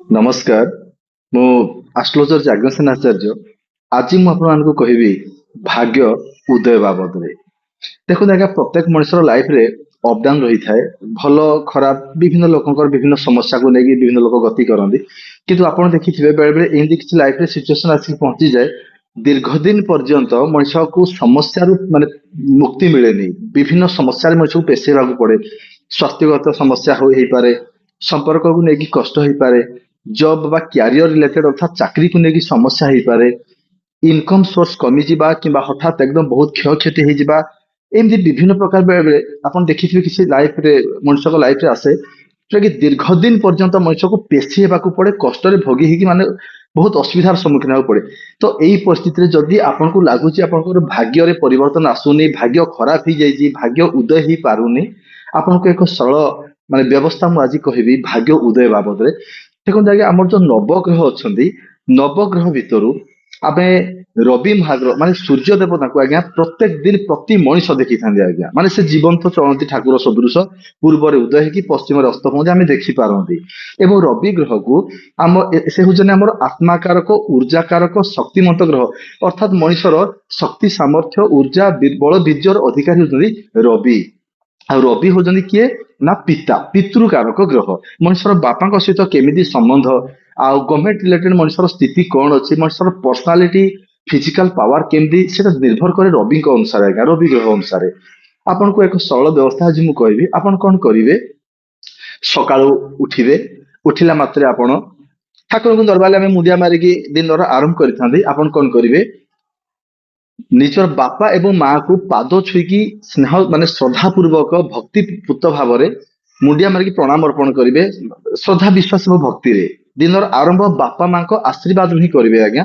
नमस्कार मु आस्ट्रोलजर जाज्ञसेन आचार्य आज मुझे कहबी भाग्य उदय बाबद रे देखो आज्ञा प्रत्येक मनुष्यर लाइफ रे अप डाउन रही थाए भल खराब विभिन्न लोकंकर विभिन्न समस्या को लेकिन विभिन्न लोक गति करती किंतु आपण देखिथिबे बेले बेले एमती किसी लाइफ रे सिचुएशन आसी पहुंची जाए दीर्घ दिन पर्यंत मनुष्य को समस्या माने मुक्ति मिलेनी विभिन्न समस्या मनुष्य को पेशेवा पड़े स्वास्थ्यगत समस्या हो पारे संपर्क को लेकिन कष्ट हो पारे जॉब बा कैरियर रिलेटेड अर्थात चाकरी को लेकिन समस्या हो पारे इनकम सोर्स कमी जिबा किंबा हठात एकदम बहुत क्षय क्षति हो जिबा एमती विभिन्न प्रकार बेले बेले आपण देखिथिबे किसी लाइफ रे मनुष्य को लाइफ रे आसे जो कि दीर्घ दिन पर्यंत मनुष्य को पेशी हेबाकू पड़े कष्ट रे भोगी ही माने बहुत असुविधार सम्मुखीन होगा पड़े तो यही परिस्थिति रे जदि आपन को लागुची आपन भाग्य रे परिवर्तन आसुनी भाग्य खराब ही जाइजी भाग्य उदय ही पारुनी आपन को एक सरल माने व्यवस्था मु आज कहबी भाग्य उदय बाबद रे देखो आज्ञा आमर जो नवग्रह अच्छा नवग्रह भितर आमे रवि महाग्रह माने सूर्य देवता को आज्ञा प्रत्येक दिन प्रति मनीष देखी था आज्ञा माने से जीवंत चलती ठाकुर सदृश पूर्व उदय कि पश्चिम अस्त पहुंचे आम देखी पारती एवं रवि ग्रह को आम से हूँ आम आत्माकारक ऊर्जाकारक शक्तिमंत ग्रह अर्थात मनीषर शक्ति सामर्थ्य ऊर्जा बल बीर्जर अधिकारी होती रवि आ रवि होती किए ना पिता पितृकारक ग्रह मनुष्यर बापा सहित केमी संबंध आउ गवर्नमेंट रिलेटेड मनुष्यर स्थिति कौन अच्छी मनुष्यर पर्सनालीटी फिजिकल पावर केमती से निर्भर करे रवि अनुसार आज्ञा रवि ग्रह अनुसार आपन को एक सरल व्यवस्था आज मुझे कहबी आपन कौन करेंगे सकाळु उठिबे उठिला मात्रे आपण ठाकुर को दरबार आम मुदिया मारिकी दिन आरंभ करें आपन कौन करेंगे निजर बापा एवं माँ को पाद छुईकी स्नेह माने श्रद्धा पूर्वक भक्ति पूत भाव में मुंडिया मारिकी प्रणाम अर्पण करेंगे श्रद्धा विश्वास और भक्ति रे दिन आरंभ बापा माँ को आशीर्वाद ही करेंगे आज्ञा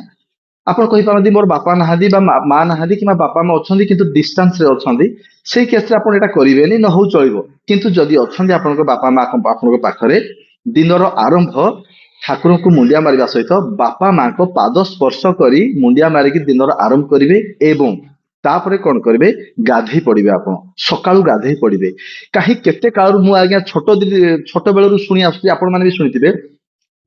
ଆପଣ କହିପାରନ୍ତି ମୋର ବାପା ନାହାନ୍ତି ବା ମା ନାହାନ୍ତି କିମ୍ବା ବାପା ମା ଅଛନ୍ତି କିନ୍ତୁ ଡିଷ୍ଟାନ୍ସ ରେ ଅଛନ୍ତି ସେଇ କେସରେ ଆପଣ ଏଟା କରିବେନି ନ ହଉ ଚଳିବ କିନ୍ତୁ ଯଦି ଅଛନ୍ତି ଆପଣଙ୍କ ବାପା ମା ଆପଣଙ୍କ ପାଖରେ ଦିନର ଆରମ୍ଭ ଠାକୁରଙ୍କୁ ମୁଣ୍ଡିଆ ମାରିବା ସହିତ ବାପା ମାଙ୍କ ପାଦ ସ୍ପର୍ଶ କରି ମୁଣ୍ଡିଆ ମାରିକି ଦିନର ଆରମ୍ଭ କରିବେ ଏବଂ ତାପରେ କଣ କରିବେ ଗାଧେଇ ପଡିବେ ଆପଣ ସକାଳୁ ଗାଧେଇ ପଡିବେ କାହିଁ କେତେ କାଳରୁ ମୁଁ ଆଜ୍ଞା ଛୋଟ ବେଳରୁ ଶୁଣି ଆସୁଛି ଆପଣ ମାନେ ବି ଶୁଣିଥିବେ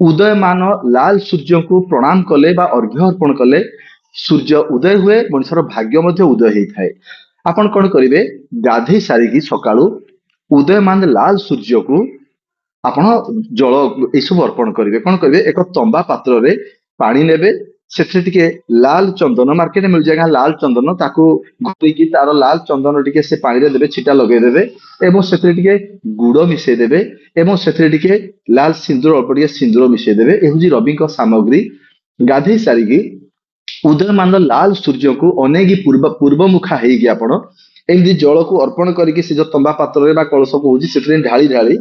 उदयमान लाल सूर्य को प्रणाम कले बा अर्घ्य अर्पण कले सूर्य उदय हुए मनुष्यर भाग्य मध्य उदय होता है आपण कौन करेंगे गाधे सारिकी सकाळु उदयमान लाल सूर्य को आपण जल सब अर्पण करेंगे कौन करेंगे एक तंबा पात्र रे पानी नेबे से लाल चंदन मार्केट मिल जाएगा लाल चंदन ताकू घोरिकी तार लाल चंदन टिके से पानी रे देबे छिटा लगेदेवे एवं से गुड़ मिसेदेवे एवं से लाल सिंदूर अल्प टे सिंदूर मिसेदेवे ये रवि सामग्री गाधे सारिकी उदयमान लाल सूर्य को अनेक पूर्व मुखा होगी आपण एमती जल को अर्पण करके से जो तंबा पात्र कलश को होती ढाली ढाली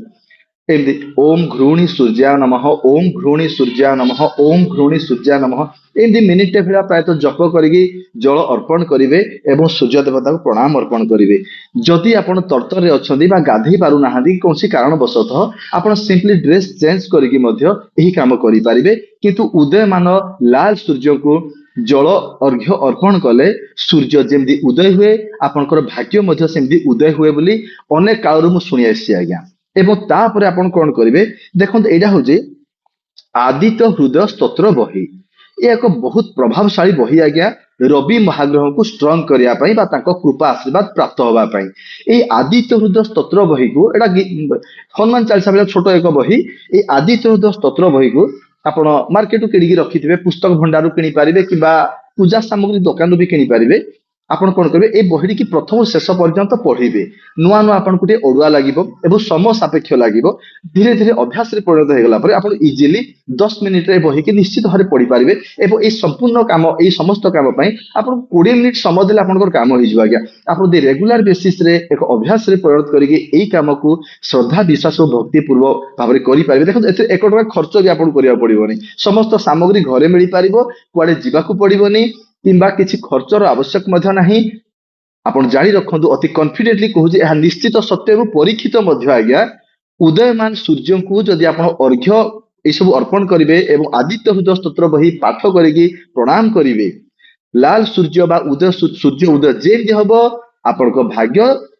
एमती ओम घृणी सूर्या नमः ओम घृणी सूर्या नमः ओम घृणी सूर्या नमः एमती मिनिटे भेड़ा प्रायः जप करके जल अर्पण करेंगे एवं सूर्य देवता को प्रणाम अर्पण करेंगे जदि आप तर्तर अच्छा गाधे पार ना कौन कारणवशतः आप सिंपली ड्रेस चेंज करके काम करें किंतु उदयमान लाल सूर्य को जल अर्घ्य अर्पण कले सूर्य जमी उदय हुए आपंकर भाग्य सेमती उदय हुए बोली अनेक कालू मुझे शुणी आसी आज्ञा एवं तापर आपण कौन करेंगे देखो यहाँ हूँ आदित्य हृदय स्तोत्र बही ये एक बहुत प्रभावशाली बही आज्ञा रवि महाग्रह को स्ट्रंग करने कृपा आशीर्वाद प्राप्त होगापाई ये आदित्य हृदय स्तोत्र बही को एटा हनुमान चालीसा बेला छोट एक बही ये आदित्य हृदय स्तोत्र बही को आपण मार्केट किणी रखिथे पुस्तक भंडार किणी पारे कि पूजा सामग्री दुकान भी किणी पारे आपण कौन करेंगे ये बही की प्रथम शेष पर्यंत पढ़े नुआ नुआ आपन गोटे अड़ुआ लगे समय सापेक्ष लगे धीरे धीरे अभ्यास परिणत होगला आप इजिली 10 मिनिट बही की निश्चित भाव पढ़ी पारे और ये संपूर्ण काम ये समस्त काम आप 20 मिनिट समय देले आपन काम हो आज्ञा आप रेगुलर बेसिस रे एक अभ्यास परिणत करके काम को श्रद्धा विश्वास और भक्ति पूर्व भाव में करेंगे देखो एक टका खर्च भी आपको करा पड़ोनी समस्त सामग्री घरे मिल पार कुआड़े जावाक पड़ोनी किंबा किसी खर्चर आवश्यक नहीं आपण जानी रखु अति कॉन्फिडेंटली कहूँ यह निश्चित सत्य परीक्षित आज्ञा उदयमान सूर्य को जदि आप अर्घ्य ये सब अर्पण करेंगे एवं आदित्य हृदय स्तोत्र बही पाठ करके प्रणाम करेंगे लाल सूर्य बा उदय सूर्य उदय जेमती हम ଆପଣଙ୍କ ଭାଗ୍ୟ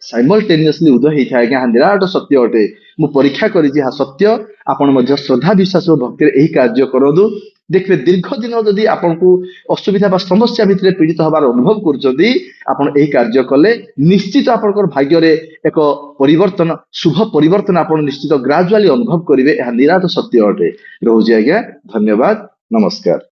ସାଇମଲଟେନିୟସଲି ଉଦୟ ହେଇଥାଏ ଆଜ୍ଞା। ଏହା ନିରାଟ ସତ୍ୟ ଅଟେ। ମୁଁ ପରୀକ୍ଷା କରିଛି ଏହା ସତ୍ୟ। ଆପଣ ମଧ୍ୟ ଶ୍ରଦ୍ଧା ବିଶ୍ୱାସ ଓ ଭକ୍ତିରେ ଏହି କାର୍ଯ୍ୟ କରନ୍ତୁ। ଦେଖିବେ ଦୀର୍ଘ ଦିନ ଯଦି ଆପଣଙ୍କୁ ଅସୁବିଧା ବା ସମସ୍ୟା ଭିତରେ ପୀଡ଼ିତ ହେବାର ଅନୁଭବ କରୁଛନ୍ତି, ଆପଣ ଏହି କାର୍ଯ୍ୟ କଲେ ନିଶ୍ଚିତ ଆପଣଙ୍କର ଭାଗ୍ୟରେ ଏକ ପରିବର୍ତ୍ତନ, ଶୁଭ ପରିବର୍ତ୍ତନ ଆପଣ ନିଶ୍ଚିତ ଗ୍ରାଜୁଆଲି ଅନୁଭବ କରିବେ। ଏହା ନିରାଟ ସତ୍ୟ ଅଟେ। ରହୁଛି ଆଜ୍ଞା, ଧନ୍ୟବାଦ, ନମସ୍କାର।